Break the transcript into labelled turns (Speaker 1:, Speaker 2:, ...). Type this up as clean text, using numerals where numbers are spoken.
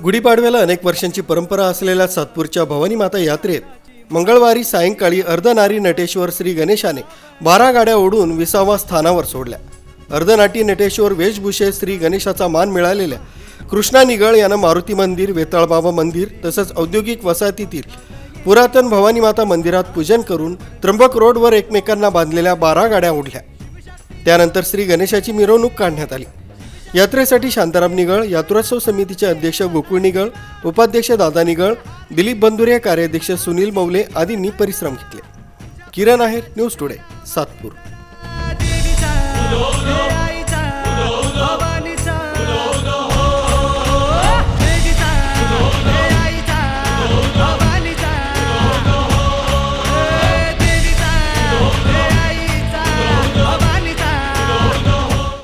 Speaker 1: गुढीपाडव्याला अनेक वर्षांची परंपरा असलेल्या सातपूरच्या भवानी माता यात्रेत मंगळवारी सायंकाळी अर्धनारी नटेश्वर श्री गणेशाने 12 गाड्या ओढून 20व्या स्थानावर सोडल्या। अर्धनाटी नटेश्वर वेशभूषे श्री गणेशाचा मान मिळालेल्या कृष्णा निगळ यानं मारुती मंदिर, वेताळबाबा मंदिर तसंच औद्योगिक वसाहतीतील पुरातन भवानी माता मंदिरात पूजन करून त्र्यंबक रोडवर एकमेकांना बांधलेल्या 12 गाड्या ओढल्या। त्यानंतर श्री गणेशाची मिरवणूक काढण्यात आली। यात्रेसाठी शांताराम निगळ, यात्रोत्सव समितीचे अध्यक्ष गोकुळ निगळ, उपाध्यक्ष दादा निगळ, दिलीप बंधुरे, कार्याध्यक्ष सुनील मौले आदींनी परिश्रम घेतले। किरण आहेर, न्यूज टुडे, सातपूर।